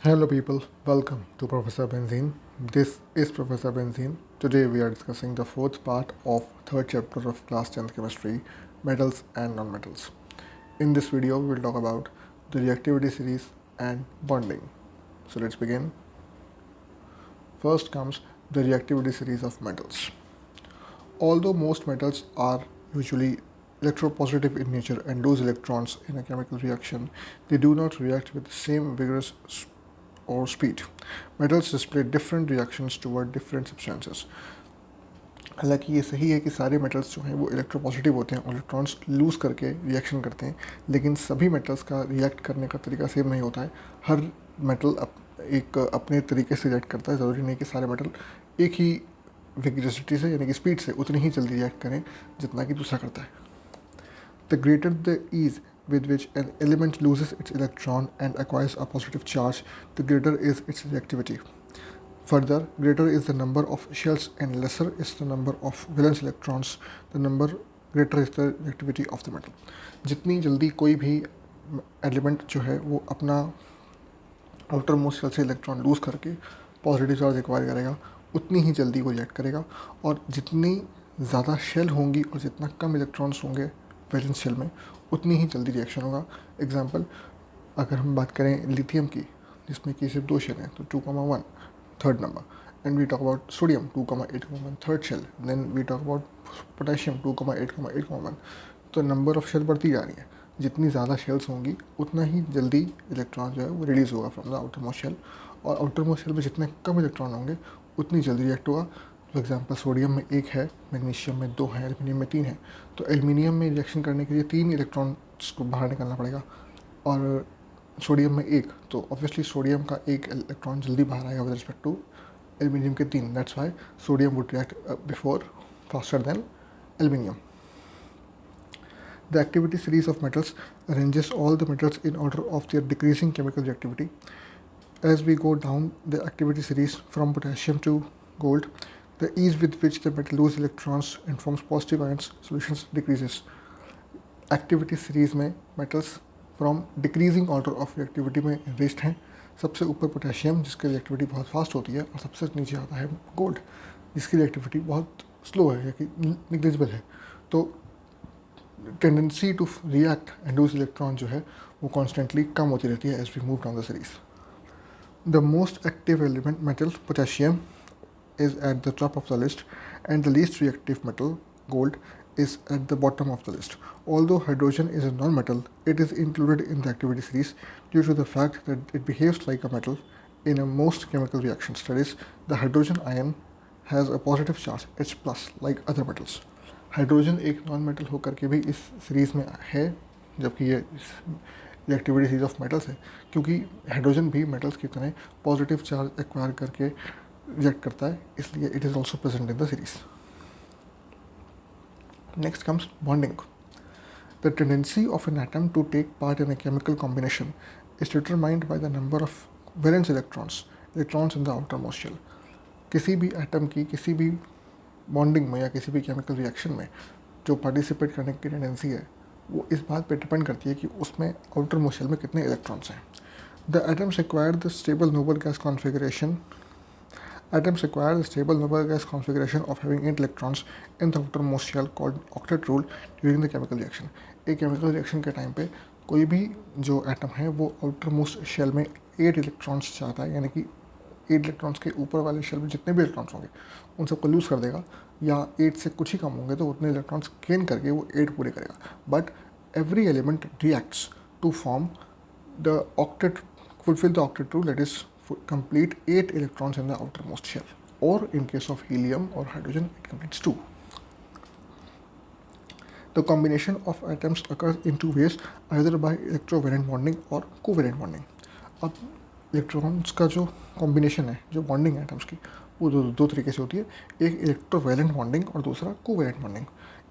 Hello people, welcome to Professor Benzene. This is Professor Benzene. Today we are discussing the fourth part of third chapter of class 10th chemistry, metals and nonmetals. In this video we will talk about the reactivity series and bonding. So let's begin. First comes the reactivity series of metals. Although most metals are usually electropositive in nature and lose electrons in a chemical reaction, they do not react with the same vigorous or speed. Metals display different reactions toward different substances. हालांकि ये सही है कि सारे metals जो हैं वो electropositive होते हैं और इलेक्ट्रॉन्स लूज़ करके रिएक्शन करते हैं, लेकिन सभी मेटल्स का रिएक्ट करने का तरीका सेम नहीं होता है. हर मेटल एक अपने तरीके से रिएक्ट करता है. ज़रूरी नहीं कि सारे मेटल एक ही विग्रेसिटी से यानी कि स्पीड से उतनी ही जल्दी रिएक्ट करें जितना कि दूसरा करता है. The greater the ease with which an element loses its electron and acquires a positive charge, the greater is its reactivity. Further, greater is the number of shells and lesser is the number of valence electrons. The number greater is the reactivity of the metal. जितनी जल्दी कोई भी element जो है वो अपना outer most shell से electron lose करके पॉजिटिव चार्ज एक्वायर करेगा, उतनी ही जल्दी वो रिएक्ट करेगा. और जितनी ज़्यादा शेल होंगी और जितना कम इलेक्ट्रॉन्स होंगे वैलेंस शेल में, उतनी ही जल्दी रिएक्शन होगा. एग्जांपल, अगर हम बात करें लिथियम की, जिसमें कि सिर्फ 2 शेल हैं, तो 2,1 third number. And we talk about sodium 2,8,1 third shell. Then we talk about potassium 2,8,8,1. तो नंबर ऑफ शेल बढ़ती जा रही है. जितनी ज़्यादा शेल्स होंगी उतना ही जल्दी इलेक्ट्रॉन जो है वो रिलीज़ होगा from the outer most shell. और आउटर मोस्ट शेल में जितने कम इलेक्ट्रॉन होंगे उतनी जल्दी रिएक्ट होगा. फॉर एग्जाम्पल, सोडियम में 1 है, मैग्नीशियम में 2 है, एल्यूमिनियम में 3 है. तो एल्यूमिनियम में रिएक्शन करने के लिए 3 इलेक्ट्रॉन्स को बाहर निकालना पड़ेगा और सोडियम में 1. तो ऑब्वियसली सोडियम का 1 इलेक्ट्रॉन जल्दी बाहर आएगा विद रिस्पेक्ट टू एल्यूमिनियम के 3. That's why sodium would react before faster than aluminium. The activity series of metals arranges all the metals in order of their decreasing chemical reactivity. As we go down the activity series from potassium to gold, the ease with which the metal loses electrons and forms positive ions solutions decreases. Activity series में metals from decreasing order of reactivity में enriched हैं. सबसे ऊपर potassium जिसकी reactivity बहुत fast होती है, और सबसे नीचे आता है गोल्ड जिसकी रिएक्टिविटी बहुत स्लो है या कि निग्लिजिबल है. तो tendency to react and lose electron जो है वो कॉन्स्टेंटली कम होती रहती है as we move down the series. The most active element metal potassium is at the top of the list, and the least reactive metal, gold, is at the bottom of the list. Although hydrogen is a non-metal, it is included in the activity series due to the fact that it behaves like a metal in most chemical reactions. That is, the hydrogen ion has a positive charge H plus like other metals. Hydrogen एक non metal होकर के भी इस series में है, जबकि ये reactivity series of metals है, क्योंकि हाइड्रोजन भी मेटल्स की तरह पॉजिटिव चार्ज एक्वायर करके रिएक्ट करता है, इसलिए it is also present in the series. Next comes bonding. The tendency of an atom to take part in a chemical combination is determined by the number of valence electrons in the outer most shell. किसी भी atom की किसी भी bonding में या किसी भी chemical reaction में जो पार्टिसिपेट करने की टेंडेंसी है वो इस बात पे डिपेंड करती है कि उसमें आउटर मोस्ट शेल में कितने इलेक्ट्रॉन्स हैं. The atoms require the stable Nobel gas configuration. Atoms require the stable noble gas configuration of having 8 electrons in the outermost shell called octet rule during the chemical reaction. एक chemical reaction के time पे कोई भी जो atom है वो outermost shell में 8 electrons चाहता है, यानी कि 8 इलेक्ट्रॉन्स के ऊपर वाले शेल में जितने भी इलेक्ट्रॉन्स होंगे उन सबको लूज़ कर देगा, या 8 से कुछ ही कम होंगे तो उतने इलेक्ट्रॉन्स गेन करके वो 8 पूरे करेगा. But every element reacts to form the octet, fulfill the octet rule, that is complete 8 electrons in the outermost shell, or in case of helium or hydrogen it completes 2. The combination of atoms occurs in 2 ways, either by electrovalent bonding or covalent bonding. अब electrons का जो combination है, जो bonding है atoms की, वो दो तरीके से होती है. एक इलेक्ट्रोवैलेंट बॉन्डिंग और दूसरा covalent bonding.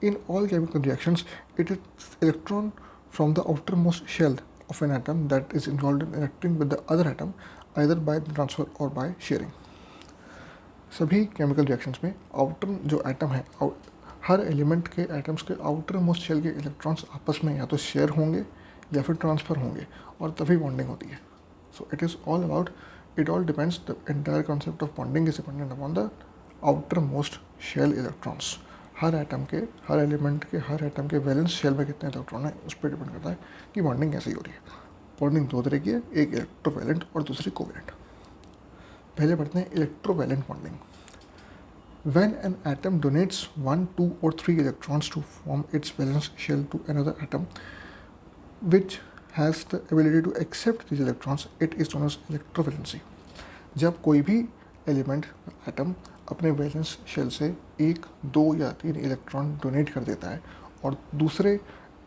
In all chemical reactions it is electron from the outer most shell of an atom that is involved in reacting with the other atom either by transfer or by sharing. सभी chemical reactions में outer जो atom है, हर element के atoms के outer most shell के electrons आपस में या तो शेयर होंगे या फिर ट्रांसफ़र होंगे और तभी बॉन्डिंग होती है. So it all depends, the entire concept of bonding is dependent upon the outermost shell electrons. Her atom के, हर एलिमेंट के, हर एटम के वैलेंस शेल में कितने इलेक्ट्रॉन है उस पर डिपेंड करता है कि बॉन्डिंग कैसे हो रही है. बॉन्डिंग दो तरह की है, एक इलेक्ट्रोवैलेंट और दूसरी कोवैलेंट. पहले पढ़ते हैं electrovalent bonding. When an atom donates 1, 2 or 3 electrons to form its valence shell to another atom which has the ability to accept these electrons, it is known as electrovalency. जब कोई भी element atom अपने valence shell से 1, 2 या 3 electron donate कर देता है और दूसरे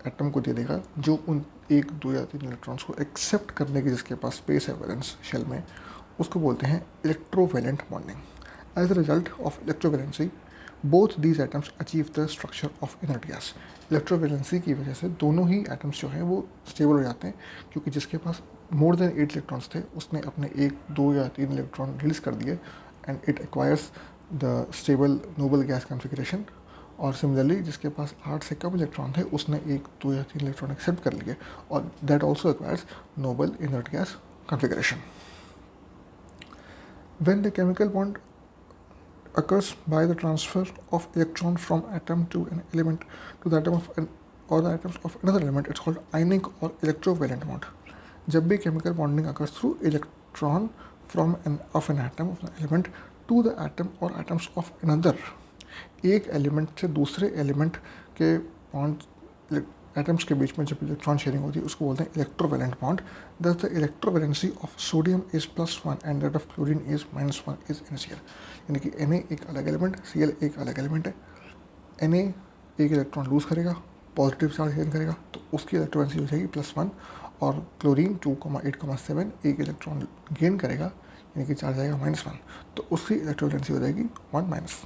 एटम को दे देगा जो उन 1, 2 या 3 इलेक्ट्रॉन्स को एक्सेप्ट करने की जिसके पास स्पेस है वैलेंस शेल में, उसको बोलते हैं electrovalent bonding. As a result of electrovalency, both these atoms achieve the structure of inert gas. Electrovalency की वजह से दोनों ही एटम्स जो हैं वो स्टेबल हो जाते हैं, क्योंकि जिसके पास मोर देन 8 इलेक्ट्रॉन्स थे उसने अपने 1, 2 या 3 इलेक्ट्रॉन रिलीज कर दिए and it acquires the stable Nobel gas configuration. और सिमिलरली जिसके पास 8 से कम इलेक्ट्रॉन थे उसने 1, 2 या 3 इलेक्ट्रॉन एक्सेप्ट कर लिए और that also acquires noble inert gas configuration. When the chemical bond occurs by the transfer of electron from atom to an element to the atom of an or the atoms of another element, it's called ionic or electrovalent bond. जब भी chemical bonding occurs through electron from an atom of an element to the atom or atoms of another, एक element से दूसरे element के bond atoms के बीच में जब electron sharing होती है उसको बोलते हैं इलेक्ट्रोवैलेंट बॉन्ड. दस the electrovalency of sodium is +1 and that of chlorine is -1 is NaCl. यानी कि Na एक अलग एलिमेंट, Cl एक अलग एलिमेंट है. Na एक इलेक्ट्रॉन लूज करेगा, पॉजिटिव चार्ज गेन करेगा, तो उसकी इलेक्ट्रोवैलेंसी हो जाएगी +1. और क्लोरीन 2,8,7 एक इलेक्ट्रॉन गेन करेगा यानी कि चार्ज आएगा -1, तो उसकी इलेक्ट्रोवैलेंसी हो जाएगी 1-.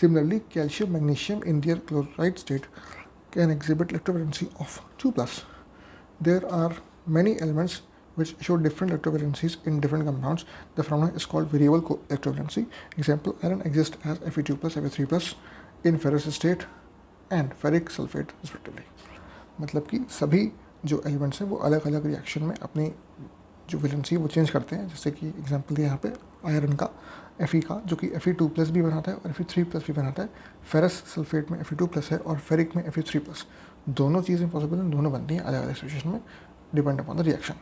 Similarly, calcium, magnesium in their chloride state can exhibit electrovalency of 2+. There are many elements which show different electrovalencies in different compounds. The phenomenon is called variable electrovalency. Example, iron exists as Fe2+, Fe3+ in ferrous state and ferric sulfate respectively. मतलब कि सभी जो elements हैं वो अलग अलग reaction में अपनी जो वैलेंसी वो चेंज करते हैं. जैसे कि एग्जांपल यहाँ पे आयरन का Fe का जो कि Fe2+ भी बनाता है और Fe3+ भी बनाता है. फेरस सल्फेट में Fe2+ है और फेरिक में Fe3+. दोनों चीज़ें पॉसिबल हैं, दोनों बनती हैं अलग अलग सिचुएशन में depend upon the reaction.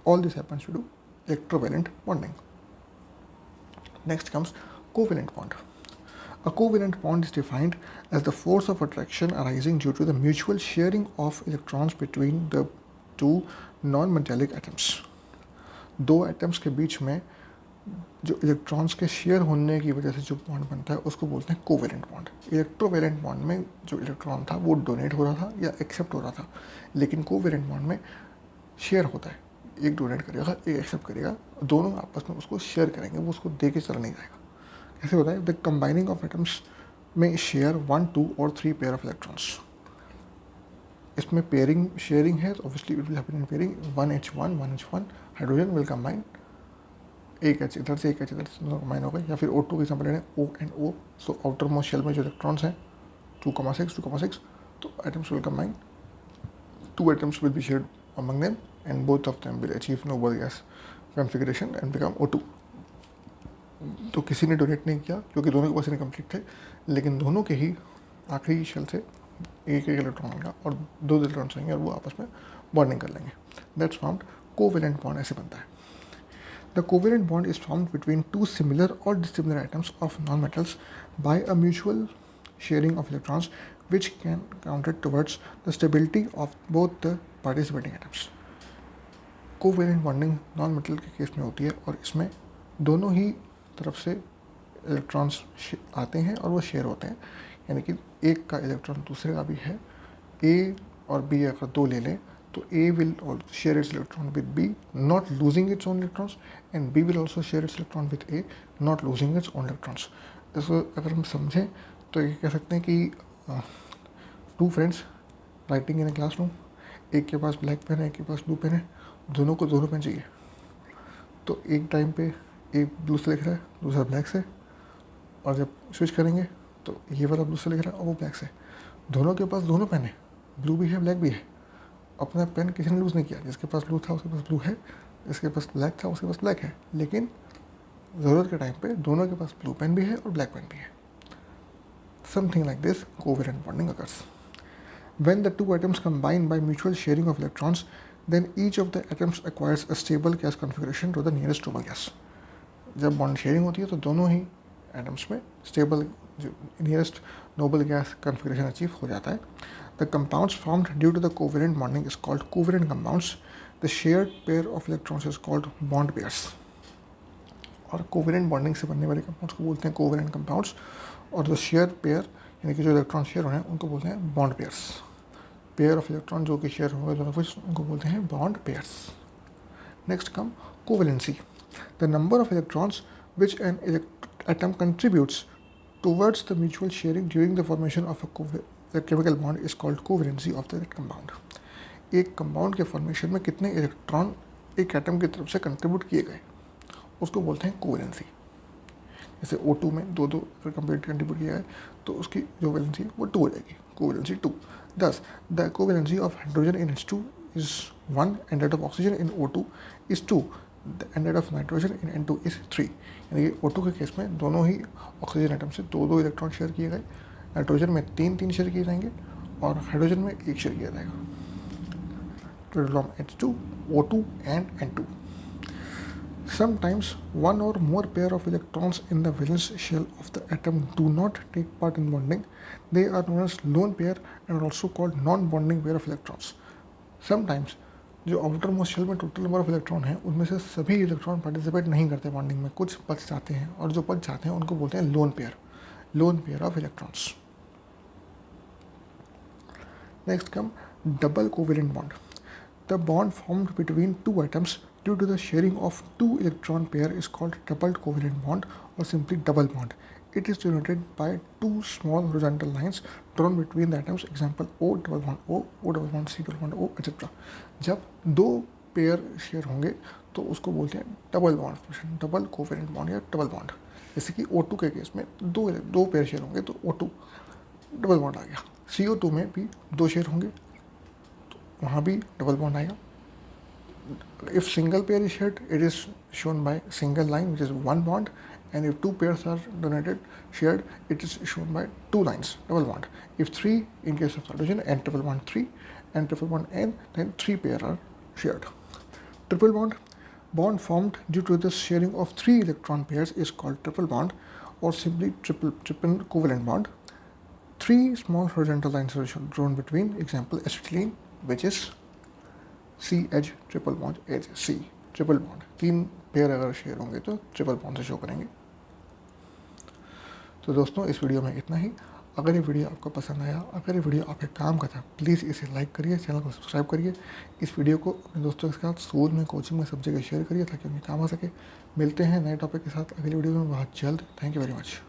All this happens to do electrovalent bonding. Next comes covalent bond. A covalent bond is defined as the force of attraction arising due to the mutual sharing of electrons between the two non-metallic atoms. दो atoms के बीच में जो electrons के share होने की वजह से जो बॉन्ड बनता है उसको बोलते हैं कोवैलेंट बॉन्ड. इलेक्ट्रोवैलेंट बॉन्ड में जो इलेक्ट्रॉन था वो डोनेट हो रहा था या एक्सेप्ट हो रहा था, लेकिन कोवैलेंट बॉन्ड में शेयर होता है. एक डोनेट करेगा, एक एक्सेप्ट करेगा, दोनों आपस में उसको शेयर करेंगे, वो उसको दे के चला नहीं जाएगा. कैसे होता है? द कंबाइनिंग ऑफ एटम्स में शेयर 1, 2 और 3 पेयर ऑफ इलेक्ट्रॉन्स. इसमें पेयरिंग शेयरिंग है तो obviously it will happen in pairing. 1H1 1H1 hydrogen will combine, एक H इधर से एक H इधर से दोनों कंबाइन हो गए. या फिर O2 का एग्जाम्पल लें, O and O. So outer most shell में जो इलेक्ट्रॉन्स हैं 2,6 तो atoms will combine, 2 atoms will be shared among them and both of them will achieve noble gas configuration and become O2. तो किसी ने donate नहीं किया क्योंकि दोनों के पास इनकम्प्लीट थे, लेकिन दोनों के ही आखिरी शेल से एक इलेक्ट्रॉन आएगा और 2 इलेक्ट्रॉन्स आएंगे और वो आपस में बॉन्डिंग कर लेंगे. That's formed covalent bond. ऐसे बनता है. The covalent bond is formed between 2 similar और dissimilar atoms of non metals by a mutual sharing of electrons which can counted towards the stability of both the participating atoms. Covalent bonding non metal के case में होती है और इसमें दोनों ही तरफ से इलेक्ट्रॉन्स आते हैं और वो शेयर होते हैं. यानी कि एक का इलेक्ट्रॉन दूसरे का भी है. ए और बी अगर 2 ले लें तो A will share its electron with B not losing its own electrons and B will also share its electron with A not losing its own electrons. इसको अगर हम समझें तो ये कह सकते हैं कि 2 friends writing in a classroom, एक के पास ब्लैक पेन है, एक के पास ब्लू पेन है, दोनों को दोनों पेन चाहिए. तो एक टाइम पे एक ब्लू से लिख रहा है, दूसरा ब्लैक से, और जब स्विच करेंगे तो ये वाला ब्लू से लिख रहा है और वो ब्लैक से. दोनों के पास दोनों पेन है, ब्लू भी है ब्लैक भी है, अपना पेन किसी ने लूज़ नहीं किया, जिसके पास ब्लू था उसके पास ब्लू है, जिसके पास ब्लैक था उसके पास ब्लैक है, लेकिन ज़रूरत के टाइम पे दोनों के पास ब्लू पेन भी है और ब्लैक पेन भी है. Something like this covalent bonding occurs. When the two atoms combine by mutual sharing of electrons, then each of the atoms acquires a stable gas configuration to the nearest noble gas. जब bond sharing होती है तो दोनों ही atoms में stable जो nearest noble gas configuration achieve हो जाता है. The compounds formed due to the covalent bonding is called covalent compounds. The shared pair of electrons is called bond pairs. और कोवेलेंट बॉन्डिंग से बनने वाले कंपाउंड्स को बोलते हैं कोवेलेंट कंपाउंड्स, और जो शेयर पेयर यानी कि जो इलेक्ट्रॉन शेयर हो रहे हैं उनको बोलते हैं bond pairs. Pair of electron जो कि शेयर होंगे दोनों कुछ उनको बोलते हैं bond pairs. Next come covalency. The number of electrons which N atom contributes towards the mutual sharing during the formation of a chemical bond is called covalency of the compound. एक compound के formation में कितने electron एक atom की तरफ से contribute किए गए उसको बोलते हैं कोवेलेंसी. जैसे O2 में दो अगर कंट्रीब्यूट किया है तो उसकी जो वैलेंसी वो 2 हो जाएगी, covalency 2. Thus, the covalency of hydrogen in H2 is 1 and that of oxygen in O2 is 2. And that of nitrogen in N2 is 3. यानी कि O2 के केस में दोनों ही ऑक्सीजन एटम से 2 इलेक्ट्रॉन शेयर किए गए, नाइट्रोजन में 3 शेयर किए जाएंगे और हाइड्रोजन में 1 शेयर किया जाएगा. Total from H2, O2 and N2. Sometimes one or more pair of electrons in the valence shell of the atom do not take part in bonding. They are known as lone pair and are also called non-bonding pair of electrons. Sometimes जो outer most shell में total number of electron है उनमें से सभी electron participate नहीं करते bonding में, कुछ बच जाते हैं और जो बच जाते हैं उनको बोलते हैं lone pair of electrons. Next come double covalent bond. The bond formed between two atoms due to the sharing of 2 electron pair is called double covalent bond or simply double bond. It is denoted by 2 small horizontal lines drawn between the atoms. Example O double bond O, O double bond C double bond O, etc. जब 2 pair share होंगे तो उसको बोलते हैं double bond, double covalent bond या double bond. जैसे कि O2 के केस में दो पेयर शेयर होंगे तो O2 डबल बॉन्ड आ गया. CO2 में भी 2 शेयर होंगे तो वहाँ भी डबल बॉन्ड आएगा. If single pair is shared, it is shown by single line, which is 1 bond, and if 2 pairs are shared, it is shown by 2 lines, double bond. If 3, in case of hydrogen, and triple bond 3, and triple bond N, then 3 pair are shared. Triple bond formed due to the sharing of 3 electron pairs is called triple bond, or simply triple covalent bond. 3 small horizontal lines are drawn between. Example acetylene, which is C H triple bond H C triple bond. 3 pair अगर share होंगे तो triple bond से show करेंगे. तो दोस्तों इस video में इतना ही. अगर ये वीडियो आपको पसंद आया, अगर ये वीडियो आपके काम का था, प्लीज़ इसे लाइक करिए, चैनल को सब्सक्राइब करिए. इस वीडियो को अपने दोस्तों के साथ स्कूल में, कोचिंग में सब जगह शेयर करिए ताकि उन्हें काम आ सके. मिलते हैं नए टॉपिक के साथ अगली वीडियो में बहुत जल्द. Thank you very much.